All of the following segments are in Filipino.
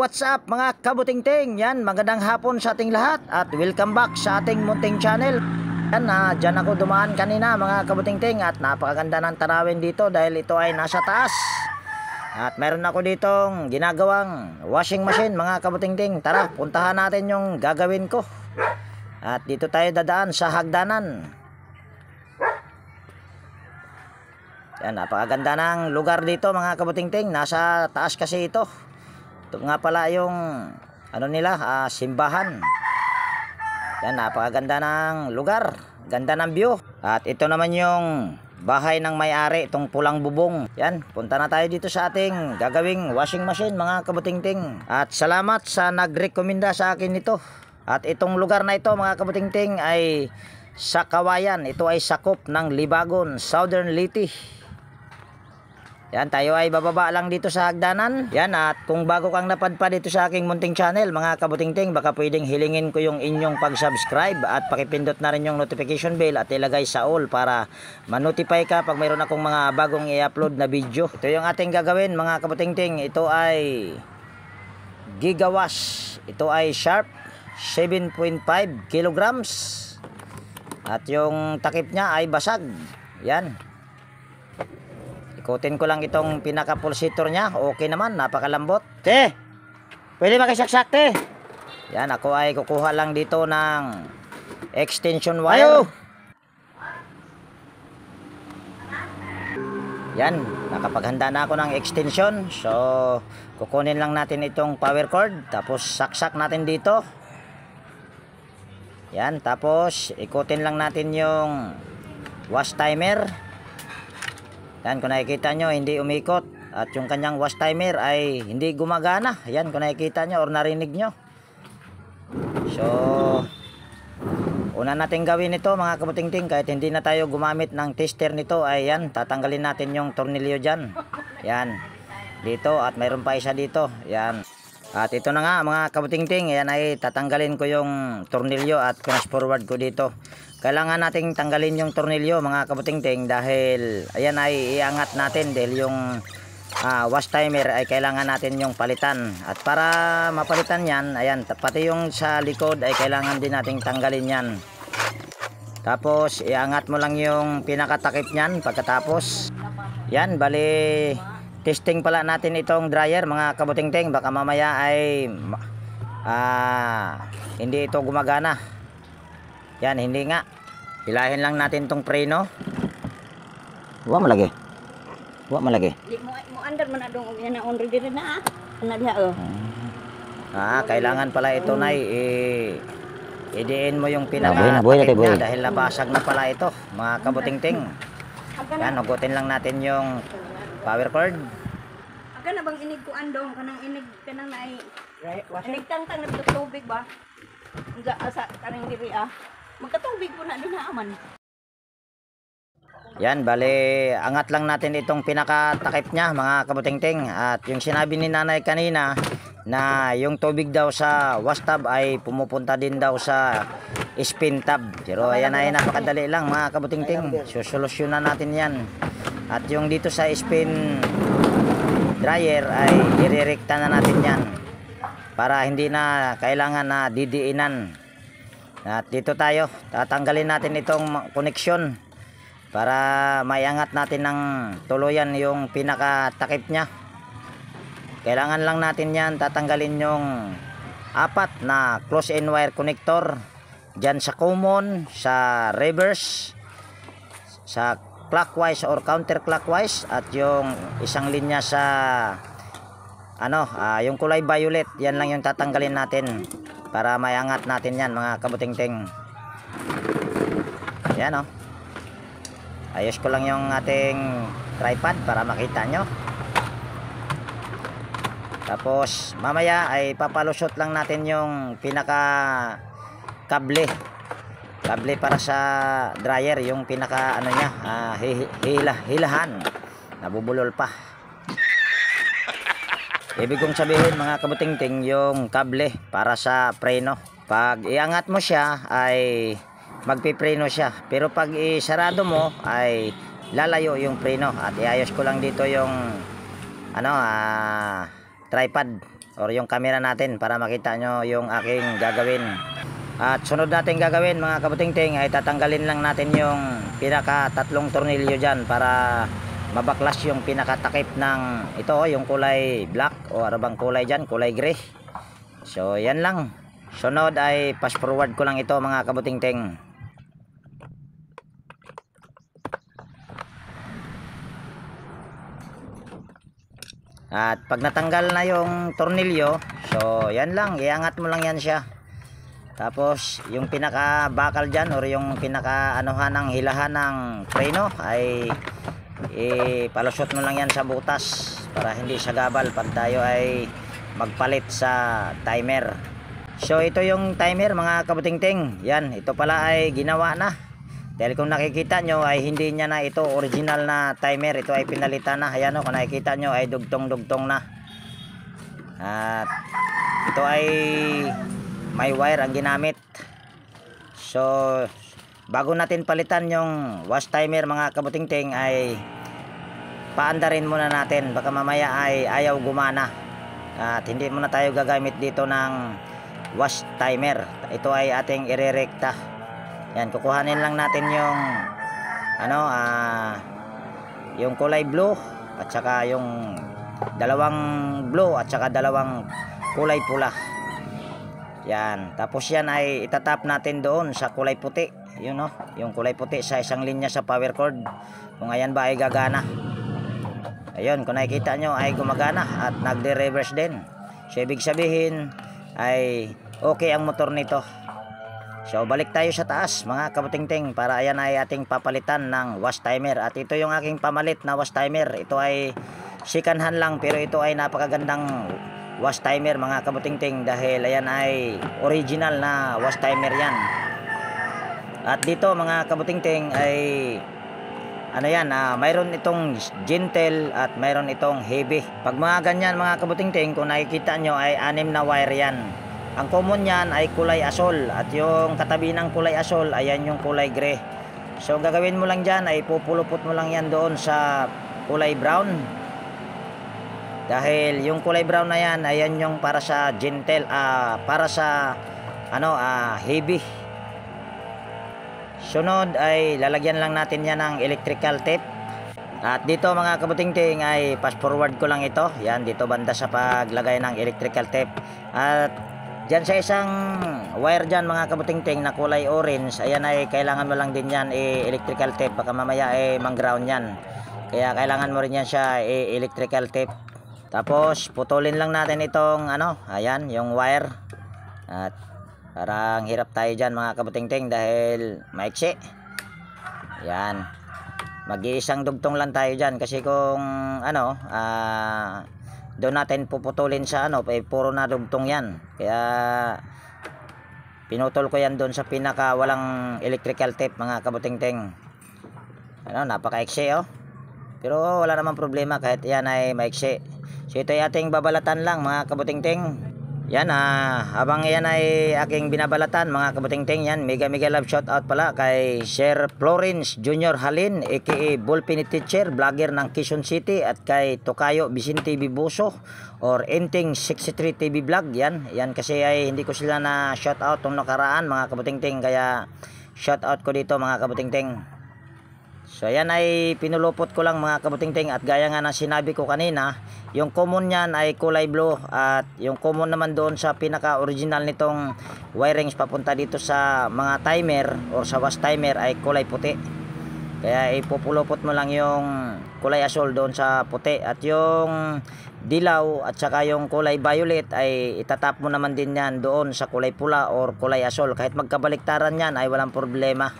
what's up mga kabutingting? Yan, magandang hapon sa ating lahat at welcome back sa ating munting channel. Yan, dyan ako dumaan kanina mga kabutingting at napakaganda ng tanawin dito dahil ito ay nasa taas. At meron ako ditong ginagawang washing machine mga kabutingting. Tara, puntahan natin yung gagawin ko. At dito tayo dadaan sa hagdanan. Yan, napakaganda ng lugar dito mga kabutingting. Nasa taas kasi ito. Ito nga pala yung ano nila, simbahan. Yan, napakaganda ng lugar. Ganda ng view. At ito naman yung bahay ng may-ari, itong pulang bubong. Yan, punta na tayo dito sa ating gagawing washing machine mga kabutingting. At salamat sa nagrekomenda sa akin ito. At itong lugar na ito mga kabutingting ay sa Kawayan. Ito ay sakop ng Libagon, Southern Leyte. Yan, tayo ay bababa lang dito sa hagdanan. Yan, at kung bago kang napadpad dito sa aking munting channel mga kabutingting, baka pwedeng hilingin ko yung inyong pag-subscribe at pakipindot na rin yung notification bell at ilagay sa all para ma-notify ka pag mayroon akong mga bagong i-upload na video. Ito yung ating gagawin mga kabutingting. Ito ay Gigawash. Ito ay Sharp 7.5 kilograms. At yung takip niya ay basag. Yan. Ikutin ko lang itong pinaka-pulsator niya. Okay naman, napakalambot. Te, pwede makisaksak te. Yan, ako ay kukuha lang dito ng extension wire. Ayo! Yan, nakapaghanda na ako ng extension. So, kukunin lang natin itong power cord. Tapos, saksak natin dito. Yan, tapos, ikutin lang natin yung wash timer. Yan, kung nakikita nyo, hindi umikot. At yung kanyang wash timer ay hindi gumagana. Yan, kung nakikita nyo or narinig nyo. So, una natin gawin ito mga kabutingting. Kahit hindi na tayo gumamit ng tester nito, ay yan, tatanggalin natin yung tornilyo dyan. Yan, dito at mayroon pa isa dito. Yan. At ito na nga mga kabutingting. Yan ay tatanggalin ko yung tornilyo at crash forward ko dito. Kailangan nating tanggalin yung tornilyo mga kabutingting dahil ayan ay iangat natin dahil yung wash timer ay kailangan natin yung palitan. At para mapalitan yan, ayan, pati yung sa likod ay kailangan din nating tanggalin yan. Tapos iangat mo lang yung pinakatakip nyan pagkatapos. Yan, bali testing pala natin itong dryer mga kabutingting. Baka mamaya ay hindi ito gumagana. Yan, hindi nga. Hilahin lang natin tong preno. Wa malagi. Wa malagi. Di mo andar man adong og na on ready na. Ana diha oh. Kailangan pala ito na idiin mo yung pinaka niya dahil nabasag na pala ito, mga kabutingting. Yan, ugutin lang natin yung power cord. Aga na bang inig ko andong kanang inig kanang naay inig tangtang nagtutubig ba? Nga asa kaning diri magkatubig po na din naaman. Yan, bale, angat lang natin itong pinakatakip niya mga kabutingting. At yung sinabi ni nanay kanina na yung tubig daw sa wash tub ay pumupunta din daw sa spin tub. Pero ayan ay napakadali lang mga kabutingting. Susolusyonan natin yan. At yung dito sa spin dryer ay irerekta na natin yan para hindi na kailangan na didiinan. At dito tayo, tatanggalin natin itong koneksyon para maiangat natin ng tuluyan yung pinakatakip niya. Kailangan lang natin yan tatanggalin yung apat na close-in wire connector dyan sa common, sa reverse, sa clockwise or counterclockwise, at yung isang linya sa yung kulay violet. Yan lang yung tatanggalin natin para maiangat natin yan mga kabutingting. Yan o. Ayos ko lang yung ating tripod para makita nyo. Tapos mamaya ay papalusot lang natin yung pinaka kable para sa dryer, yung pinaka niya, hilahan. Nabubulol pa. Ibig kong sabihin mga kabutingting, yung kable para sa preno. Pag iangat mo siya ay magpipreno siya. Pero pag isarado mo ay lalayo yung preno. At iayos ko lang dito yung tripod or yung camera natin para makita nyo yung aking gagawin. At sunod natin gagawin mga kabutingting ay tatanggalin lang natin yung pinaka tatlong tornilyo dyan para mabaklas yung pinakatakip ng ito, yung kulay black o ano bang kulay dyan, kulay gray. So yan lang. Sunod ay fast forward ko lang ito mga kabutingting. At pag natanggal na yung tornilyo, so yan lang, iangat mo lang yan siya. Tapos yung pinaka bakal dyan or yung pinaka anuhan ng hilahan ng preno ay ipalusot mo lang yan sa butas para hindi siya gabal pag tayo ay magpalit sa timer. So ito yung timer mga kabutingting. Yan, ito pala ay ginawa na. Dahil kung nakikita nyo ay hindi niya na ito original na timer. Ito ay pinalitan na. Ayan o, kung nakikita nyo ay dugtong-dugtong na. At ito ay may wire ang ginamit. So bago natin palitan yung wash timer mga kabutingting ay paandarin muna natin. Baka mamaya ay ayaw gumana. At hindi muna tayo gagamit dito ng wash timer. Ito ay ating irerekta. Yan, kukuhanin lang natin yung yung kulay blue at saka yung dalawang blue at saka dalawang kulay pula. Yan, tapos yan ay itatap natin doon sa kulay puti. Yun no, yung kulay puti sa isang linya sa power cord. Kung ayan ba ay gagana. Ayun, kung nakikita nyo ay gumagana at nagde-reverse din. So ibig sabihin ay okay ang motor nito. So balik tayo sa taas mga kabutingting para ayan ay ating papalitan ng wash timer. At ito yung aking pamalit na wash timer. Ito ay second hand lang pero ito ay napakagandang wash timer mga kabutingting dahil ayan ay original na wash timer yan. At dito mga kabutingting ay mayroon itong gentle at mayroon itong heavy. Pag mga ganyan mga kabutingting, kung nakikita nyo ay 6 na wire yan. Ang common yan ay kulay asol at yung katabi ng kulay asol ayan yung kulay gray. So gagawin mo lang dyan ay pupulupot mo lang yan doon sa kulay brown. Dahil yung kulay brown na yan ayan yung para sa gentle, para sa heavy. Sunod ay lalagyan lang natin yan ng electrical tape. At dito mga kabutingting ay fast forward ko lang ito. Yan dito banda sa paglagay ng electrical tape. At dyan sa isang wire dyan mga kabutingting na kulay orange, ayan ay kailangan mo lang din yan electrical tape. Baka mamaya mang-ground yan. Kaya kailangan mo rin yan siya electrical tape. Tapos putulin lang natin itong ayan yung wire. At parang hirap tayo dyan mga kabutingting dahil maiksi. Yan, mag-iisang dugtong lang tayo dyan kasi kung doon natin puputulin sa puro na dugtong yan. Kaya pinutol ko yan doon sa pinaka walang electrical tape mga kabutingting. Napaka-iksi pero wala namang problema kahit yan ay maiksi. So ito ay ating babalatan lang mga kabutingting. Yan habang yan ay aking binabalatan mga kabutingting, yan mega love shout out pala kay Sir Florence Junior Halin aka Bullpen Teacher, vlogger ng Quezon City, at kay Tokayo Vicente Bibuso or Enting 63 TV Vlog. Yan kasi ay hindi ko sila na shout out nung nakaraan mga kabutingting, kaya shout out ko dito mga kabutingting. So yan ay pinulupot ko lang mga kabutingting, at gaya nga ng sinabi ko kanina, yung common yan ay kulay blue at yung common naman doon sa pinaka original nitong wirings papunta dito sa mga timer or sa wash timer ay kulay puti. Kaya ipupulupot mo lang yung kulay asol doon sa puti, at yung dilaw at saka yung kulay violet ay itatap mo naman din yan doon sa kulay pula or kulay asol. Kahit magkabaliktaran yan ay walang problema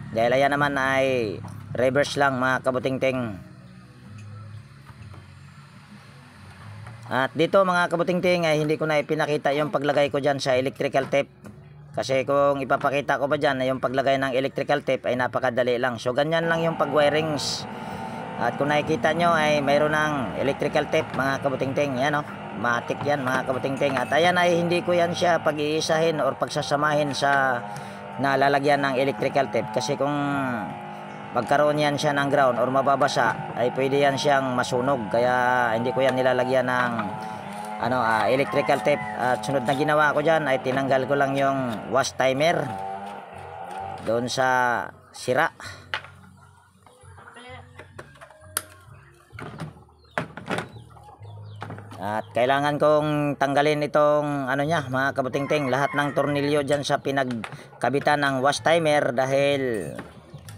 dahil ayan naman ay reverse lang mga kabutingting. At dito mga kabutingting ay hindi ko na ipinakita yung paglagay ko dyan sa electrical tape, kasi kung ipapakita ko pa dyan na yung paglagay ng electrical tape ay napakadali lang. So ganyan lang yung pag-wirings. At kung nakikita nyo ay mayroon ng electrical tape mga kabutingting. Yan matik yan mga kabutingting. At ayan ay hindi ko yan siya pag-iisahin or pagsasamahin sa nalalagyan ng electrical tape, kasi kung magkaroon yan siya ng ground or mababasa ay pwede yan siyang masunog. Kaya hindi ko yan nilalagyan ng electrical tape. At sunod na ginawa ko dyan ay tinanggal ko lang yung wash timer doon sa sira. At kailangan kong tanggalin itong mga kabutingting, lahat ng tornilyo dyan sa pinagkabitan ng wash timer dahil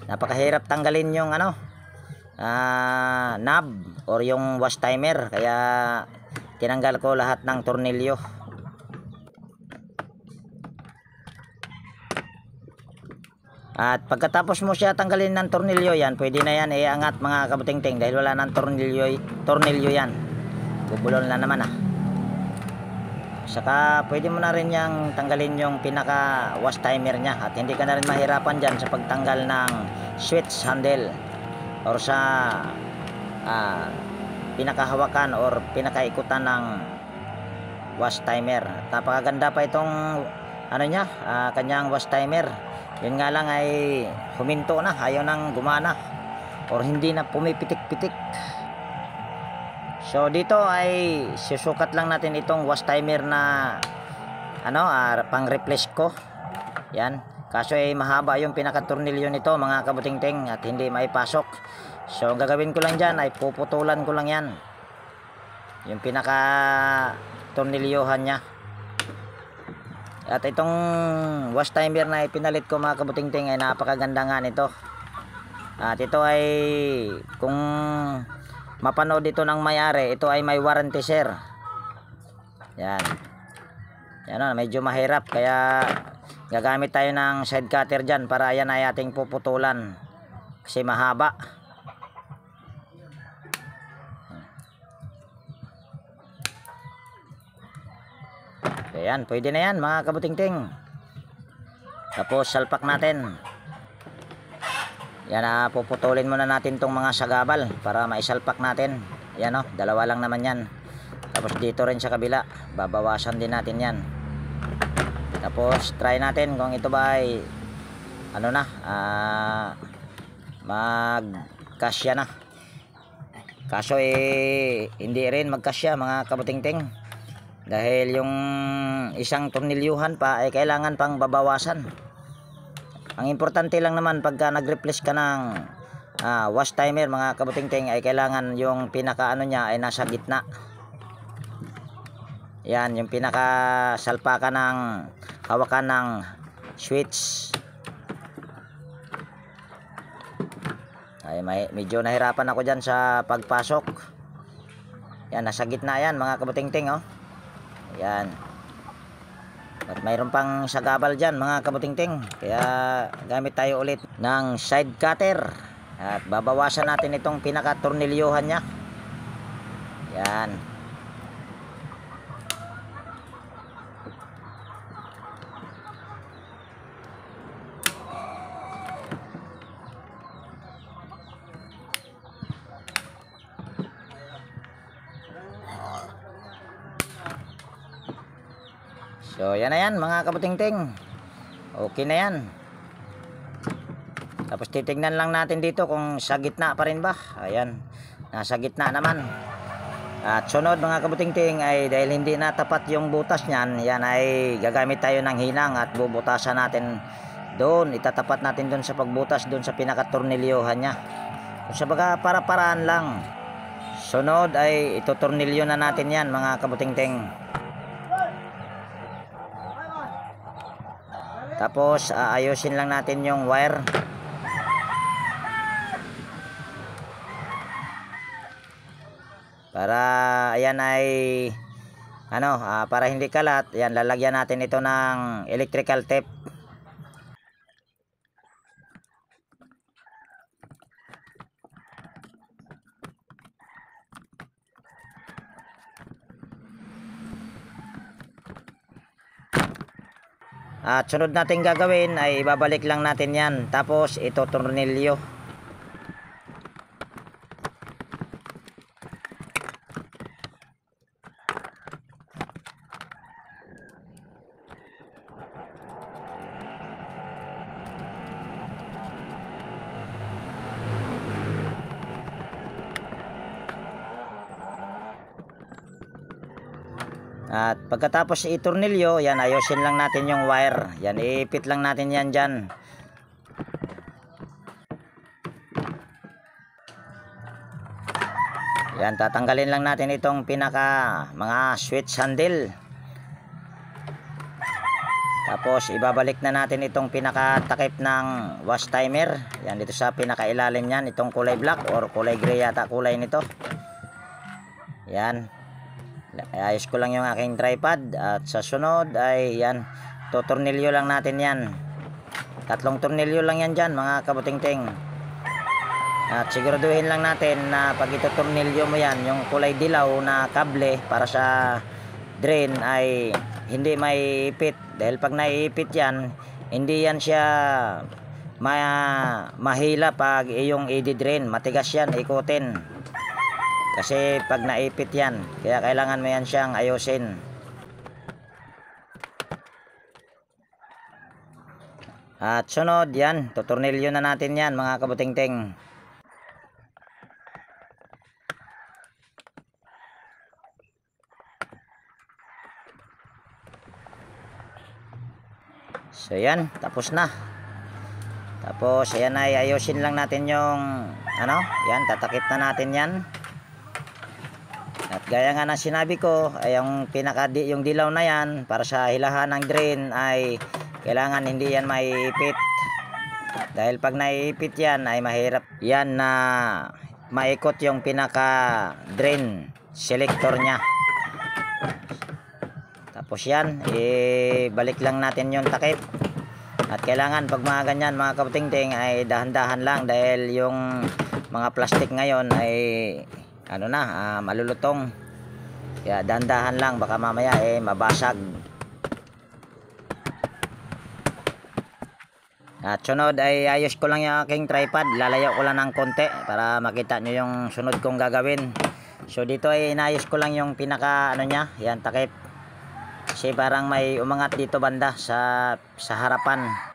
napakahirap tanggalin yung knob or yung wash timer, kaya tinanggal ko lahat ng tornilyo. At pagkatapos mo siya tanggalin ng tornilyo yan, pwede na yan iangat mga kabutingting dahil wala ng tornilyo yan. Bubulol na naman Saka pwede mo na rin yang tanggalin yung pinaka wash timer niya at hindi ka na rin mahirapan dyan sa pagtanggal ng switch handle or sa pinakahawakan or pinakaikutan ng wash timer. At napakaganda pa itong kanyang wash timer. Yun nga lang ay huminto na, ayaw nang gumana or hindi na pumipitik-pitik. So dito ay susukat lang natin itong wash timer na pang replace ko. Yan. Kaso ay mahaba yung pinaka-tornilyo nito mga kabutingting at hindi maipasok. So ang gagawin ko lang diyan ay puputulan ko lang yan. Yung pinaka-tornilyohan niya. At itong wash timer na ipinalit ko mga kabutingting ay napakaganda nga nito. At ito ay kung mapanood ito ng may-ari, ito ay may warranty sir. Yan. Yan medyo mahirap kaya gagamit tayo ng side cutter dyan para yan ay ating puputulan kasi mahaba. Ayan, pwede na yan mga kabutingting. Tapos salpak natin. Yan, puputulin muna natin tong mga sagabal para maisalpak natin. Yan dalawa lang naman yan. Tapos dito rin sa kabila, babawasan din natin yan. Tapos try natin kung ito ba ay magkasya na. Kaso hindi rin magkasya mga kabutingting. Dahil yung isang tornilyuhan pa ay kailangan pang babawasan. Ang importante lang naman pagka nag-replace ka ng wash timer mga kabutingting ay kailangan yung pinaka niya ay nasa gitna. Yan, yung pinaka salpakan ng hawakan ng switch. Ay medyo nahirapan ako dyan sa pagpasok. Yan, nasa gitna yan mga kabutingting Yan. At mayroon pang sagabal dyan mga kabutingting. Kaya gamit tayo ulit ng side cutter. At babawasan natin itong pinaka-tornilyohan niya. Yan. So yan na yan mga kabutingting. Okay na yan. Tapos titignan lang natin dito kung sa gitna pa rin ba. Ayan, nasa gitna naman. At sunod mga kabutingting ay dahil hindi na tapat yung butas niyan, yan ay gagamit tayo ng hinang at bubutasan natin doon. Itatapat natin doon sa pagbutas doon sa pinakatornilyohan niya. Kung sabaga para-paraan lang. Sunod ay itutornilyo na natin yan mga kabutingting. Tapos ayusin lang natin yung wire. Para ayan ay para hindi kalat, ayan lalagyan natin ito ng electrical tape. At sunod natin gagawin ay ibabalik lang natin yan. Tapos ito tornilyo. At pagkatapos itornilyo, yan, ayusin lang natin yung wire. Yan, iipit lang natin yan dyan. Yan, tatanggalin lang natin itong pinaka mga switch handle. Tapos ibabalik na natin itong pinaka-takip ng wash timer. Yan, dito sa pinaka-ilalim niyan, itong kulay black or kulay gray yata kulay nito. Yan. Ayos ko lang yung aking tripod. At sa sunod ay yan, tutornilyo lang natin yan. 3 tornilyo lang yan dyan mga kabutingting. At siguraduhin lang natin na pag itutornilyo mo yan, yung kulay dilaw na kable para sa drain ay hindi maiipit. Dahil pag naiipit yan, hindi yan siya mahila pag iyong i-drain. Matigas yan, ikutin. Kasi pag naipit yan, kaya kailangan mo yan siyang ayusin. At sunod yan, tutornilyo na natin yan mga kabutingting. So yan, tapos na. Tapos ayan ay ayusin lang natin yung ano, yan, tatakip na natin yan. At gaya nga ng sinabi ko, ay yung yung dilaw na yan para sa hilahan ng drain ay kailangan hindi yan maiipit. Dahil pag naiipit yan ay mahirap yan na maikot yung pinaka drain selector nya. Tapos yan, ibalik lang natin yung takip. At kailangan pag mga ganyan mga kabutingting ay dahan-dahan lang dahil yung mga plastic ngayon ay ano na, malulutong. Kaya dahan-dahan lang, baka mamaya mabasag. At sunod ay ayos ko lang yung aking tripod. Lalayo ko lang ng konti para makita nyo yung sunod kong gagawin. So dito ay inayos ko lang yung pinaka ano nya, yan, takip. Kasi parang may umangat dito banda sa harapan.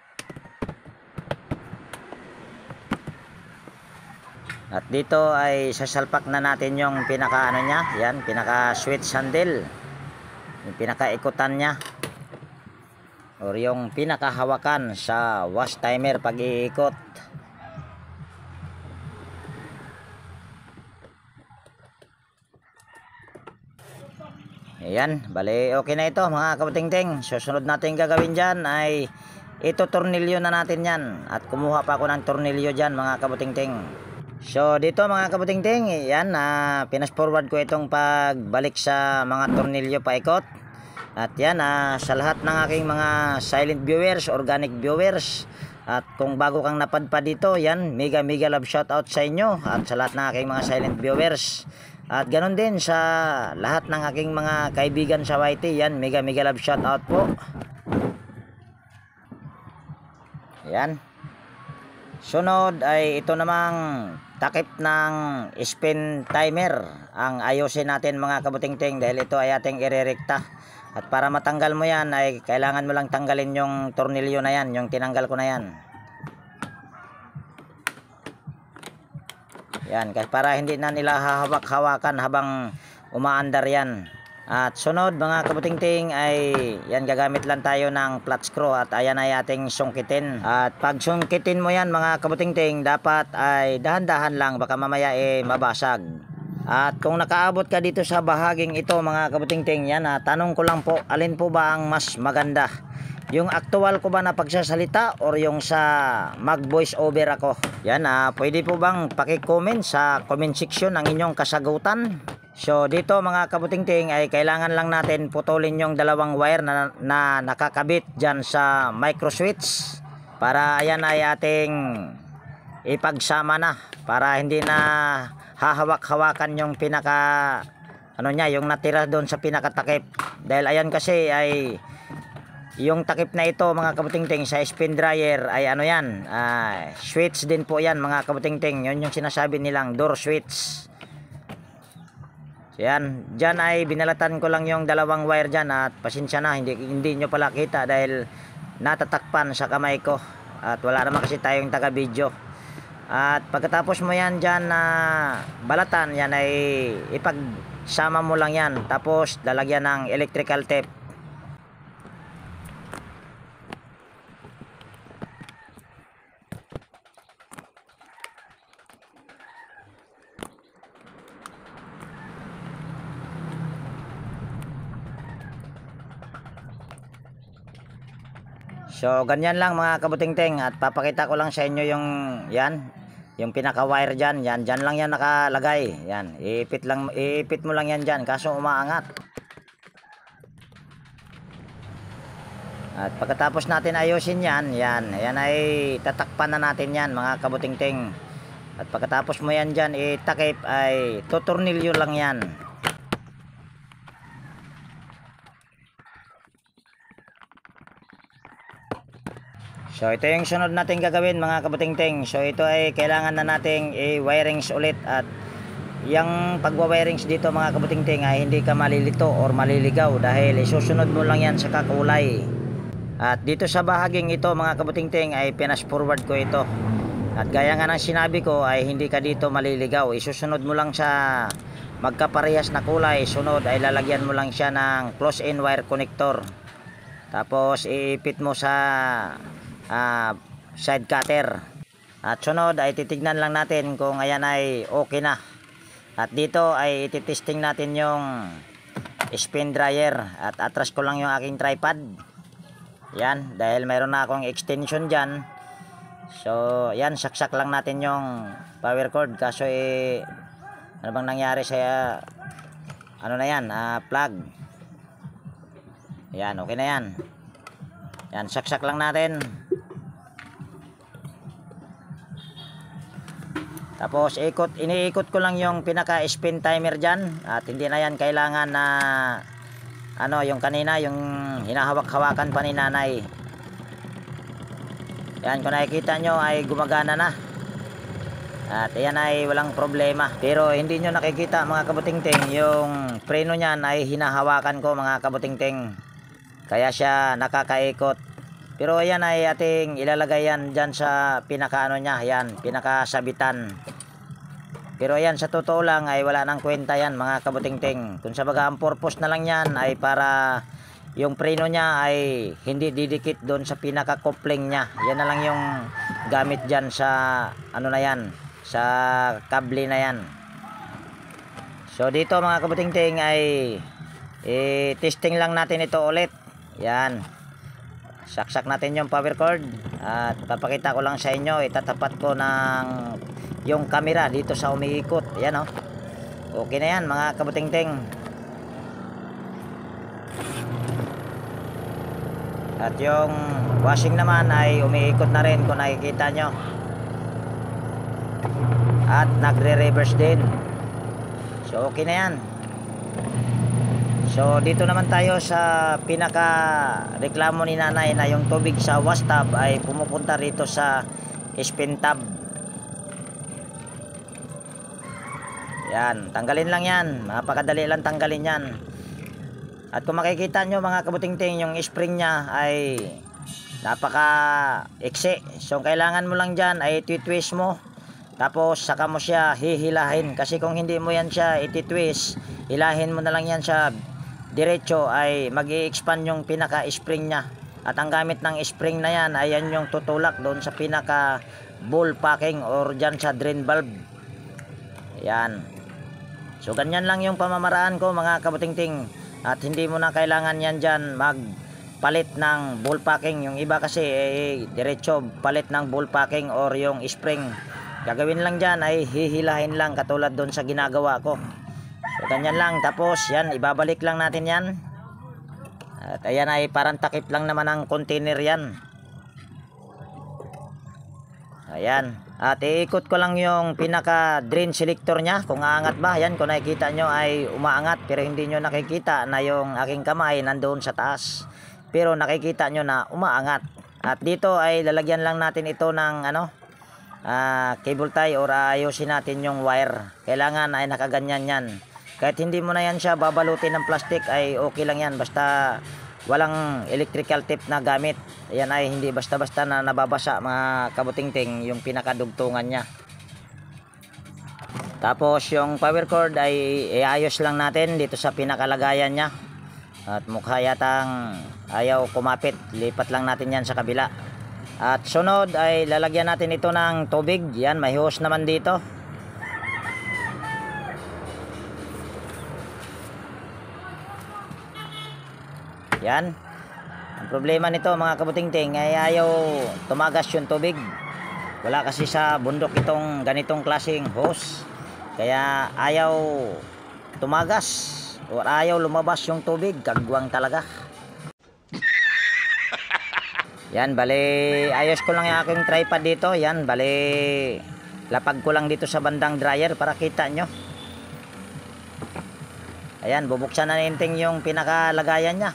At dito ay sasalpak na natin yung pinaka ano nya, yan, pinaka switch handle. Yung pinaka ikutan nya. Or yung pinaka hawakan sa wash timer pag iikot. Ayan, bali okay na ito mga kabutingting. Susunod natin gagawin dyan ay ito tornilyo na natin yan. At kumuha pa ako ng tornilyo dyan mga kabutingting. So dito mga kabutingting, yan, pinas forward ko itong pagbalik sa mga tornilyo paikot. At yan, sa lahat ng aking mga silent viewers, organic viewers, at kung bago kang napadpad dito, yan, mega love shoutout sa inyo at sa lahat ng aking mga silent viewers. At ganun din sa lahat ng aking mga kaibigan sa YT, yan, mega love shoutout po. Yan. Sunod ay ito namang takip ng spin timer ang ayusin natin mga kabutingting dahil ito ay ating irerekta. At para matanggal mo yan ay kailangan mo lang tanggalin yung tornilyo na yan, yung tinanggal ko na yan. Yan, kasi para hindi na nila hahawak-hawakan habang umaandar yan. At sunod mga kabutingting ay yan, gagamit lang tayo ng flat screw at ayan ay ating sungkitin. At pag sungkitin mo yan mga kabutingting, dapat ay dahan-dahan lang, baka mamaya mabasag. At kung nakaabot ka dito sa bahaging ito mga kabutingting, yan, tanong ko lang po, alin po ba ang mas maganda? Yung actual ko ba na pagsasalita or yung sa mag voice over ako? Yan, pwede po bang paki-comment sa comment section ang inyong kasagutan? So dito mga kabutingting ay kailangan lang natin putulin yung dalawang wire na nakakabit dyan sa micro switch para ayan ay ating ipagsama na para hindi na hahawak-hawakan yung pinaka ano nya, yung natira doon sa pinakatakip. Dahil ayan kasi ay yung takip na ito mga kabutingting sa spin dryer ay ano yan, switch din po yan mga kabutingting. Yun yung sinasabi nilang door switch. So yan, dyan ay binalatan ko lang yung dalawang wire dyan at pasensya na, hindi nyo pala kita dahil natatakpan sa kamay ko at wala naman kasi tayong taga video. At pagkatapos mo yan dyan na balatan, yan ay sama mo lang yan, tapos lalagyan ng electrical tape. So ganyan lang mga kabutingting, at papakita ko lang sa inyo yung yung pinaka wire dyan, dyan lang yan nakalagay. Yan, iipit mo lang yan dyan, kaso umaangat. At pagkatapos natin ayusin yan ay tatakpan na natin yan mga kabutingting. At pagkatapos mo yan dyan itakip, ay tuturnilyo lang yan. So ito yung sunod natin gagawin mga kabutingting. So ito ay kailangan na nating i-wirings ulit, at yung pagwa-wirings dito mga kabutingting ay hindi ka malilito or maliligaw, dahil isusunod mo lang yan sa kakulay. At dito sa bahaging ito mga kabutingting ay pinas forward ko ito. At gaya nga ng sinabi ko ay hindi ka dito maliligaw. Isusunod mo lang sa magkaparehas na kulay. Sunod ay lalagyan mo lang siya ng close-in wire connector. Tapos iipit mo sa side cutter. At sunod ay titignan lang natin kung ayan ay okay na. At dito ay ititesting natin yung spin dryer. At atras ko lang yung aking tripod. Yan, dahil mayroon na akong extension dyan. So yan, saksak lang natin yung power cord. Kaso ano bang nangyari sa ano na yan, plug. Yan, okay na yan. Yan, saksak lang natin. Tapos iniikot ko lang yung pinaka spin timer dyan. At hindi na yan kailangan na yung kanina, yung hinahawak-hawakan pa ni nanay. Yan, kung nakikita nyo ay gumagana na. At yan ay walang problema. Pero hindi nyo nakikita mga kabutingting, yung preno nyan ay hinahawakan ko mga kabutingting. Kaya siya nakakaikot. Pero yan ay ating ilalagay yan dyan sa pinaka niya, yan, pinaka sabitan. Pero yan, sa totoo lang ay wala nang kwenta yan mga kabutingting. Kung sa baga ang purpose na lang yan ay para yung preno niya ay hindi didikit doon sa pinaka coupling niya. Yan na lang yung gamit dyan sa na yan, sa kable na yan. So dito mga kabutingting ay testing lang natin ito ulit. Yan, saksak natin yung power cord. At papakita ko lang sa inyo, itatapat ko ng yung camera dito sa umiikot. Yan okay na yan mga kabutingting. At yung washing naman ay umiikot na rin kung nakikita nyo. At nagre-reverse din. So okay na yan. So dito naman tayo sa pinaka reklamo ni nanay, na yung tubig sa wash tub ay pumupunta rito sa spin tub. Yan, tanggalin lang yan. Napakadali lang tanggalin yan. At kung makikita nyo mga kabutingting, yung spring nya ay napaka-iksi. So kailangan mo lang dyan ay twist mo. Tapos saka mo siya hihilahin. Kasi kung hindi mo yan siya ititwist, hilahin mo na lang yan sa diretso, ay mag-i-expand yung pinaka-spring nya. At ang gamit ng spring na yan ay yan yung tutulak doon sa pinaka-ball packing or dyan sa drain valve. Yan. So ganyan lang yung pamamaraan ko mga kabutingting. At hindi mo na kailangan yan dyan magpalit ng ball packing. Yung iba kasi diretso palit ng ball packing or yung spring. Gagawin lang dyan ay hihilahin lang, katulad doon sa ginagawa ko. So ganyan lang. Tapos yan, ibabalik lang natin yan. At ayan ay parang takip lang naman ang container yan. Ayan. At iikot ko lang yung pinaka drain selector nya kung aangat ba. Ayan, kung nakikita nyo ay umaangat, pero hindi nyo nakikita na yung aking kamay nandoon sa taas. Pero nakikita nyo na umaangat. At dito ay lalagyan lang natin ito ng cable tie, or ayusin natin yung wire. Kailangan ay nakaganyan yan. Kahit hindi mo na yan siya babalutin ng plastic ay okay lang yan, basta walang electrical tape na gamit. Yan ay hindi basta-basta na nababasa mga kabutingting yung pinakadugtungan nya. Tapos yung power cord ay iayos lang natin dito sa pinakalagayan niya. At mukha yatang ayaw kumapit. Lipat lang natin yan sa kabila. At sunod ay lalagyan natin ito ng tubig. Yan, may hose naman dito. Yan. Ang problema nito mga kabutingting ay ayaw tumagas yung tubig. Wala kasi sa bundok itong ganitong klaseng hose. Kaya ayaw tumagas o ayaw lumabas yung tubig. Kagwang talaga. Yan, bali ayos ko lang yung aking tripod dito. Yan, bali lapag ko lang dito sa bandang dryer para kita nyo. Ayan, bubuksan na natin yung pinakalagayan niya.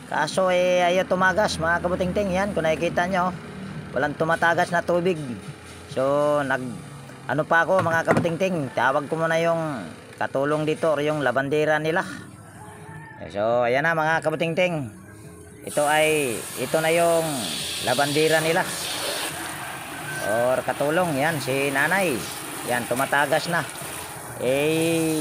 Kaso ayaw tumagas mga kabutingting. Yan, kung nakikita nyo, walang tumatagas na tubig. So ano pa ako mga kabutingting, tawag ko muna yung katulong dito or yung labandera nila. So ayan na mga kabutingting, ito na yung labandera nila or katulong. Yan si nanay, yan tumatagas na.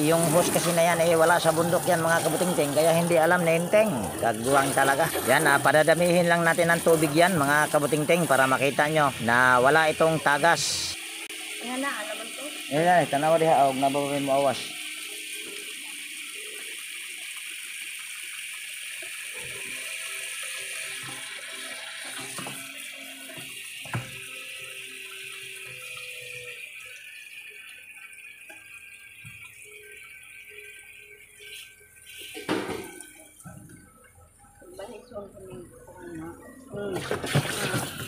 Yung hose kasi na yan wala sa bundok yan mga kabutingting, kaya hindi alam na inteng. Kagwang talaga. Yan, padadamihin lang natin ng tubig yan mga kabutingting para makita nyo na wala itong tagas. Yan na, alam mo to. Yan, tanawa diha, og nababawin mo awas.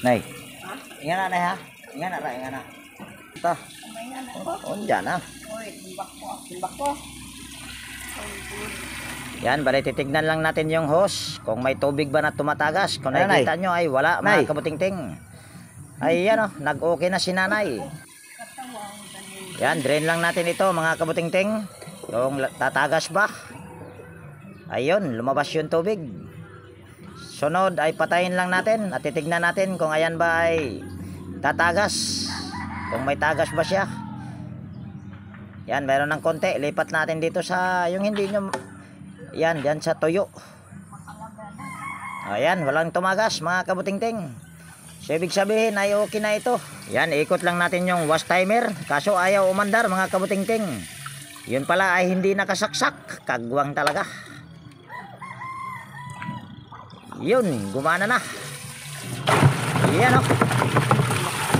Nay. Ingan na nay ha. Ingan na ra, ingan na. Ito. Dyan ha. Timbak ko. Yan, bali titignan lang natin yung hose kung may tubig ba na tumatagas. Kung nakikita nyo ay wala mga kabutingting. Ay yan oh, nag-okay na si nanay. Yan, drain lang natin ito mga kabutingting. Kung tatagas ba. Ayun, lumabas yung tubig. Sunod ay patayin lang natin at titignan natin kung ayan ba ay tatagas. Kung may tagas ba siya. Yan, meron ng konti. Lipat natin dito sa yung hindi nyo. Yan, dyan sa tuyo. Ayan, walang tumagas mga kabutingting. So ibig sabihin ay okay na ito. Yan, ikot lang natin yung wash timer. Kaso ayaw umandar mga kabutingting. Yun pala ay hindi nakasaksak. Kagwang talaga. Yun, gumana na. Yan o.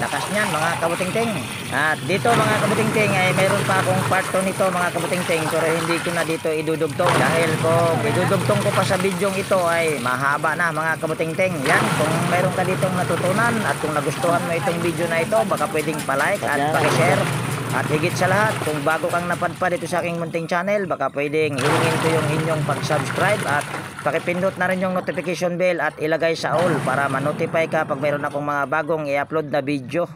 Lakas niyan mga kabutingting. At dito mga kabutingting ay meron pa akong part 2 nito mga kabutingting, pero hindi ko na dito idudugtong dahil kung idudugtong ko pa sa bidyong ito ay mahaba na mga kabutingting. Yan, kung meron ka ditong natutunan at kung nagustuhan mo itong video na ito, baka pwedeng pa-like at pa-share. At higit sa lahat, kung bago kang napadpad dito sa aking munting channel, baka pwedeng hilingin ko yung inyong pag-subscribe at pakipindot na rin yung notification bell at ilagay sa all para ma-notify ka pag mayroon akong mga bagong i-upload na video.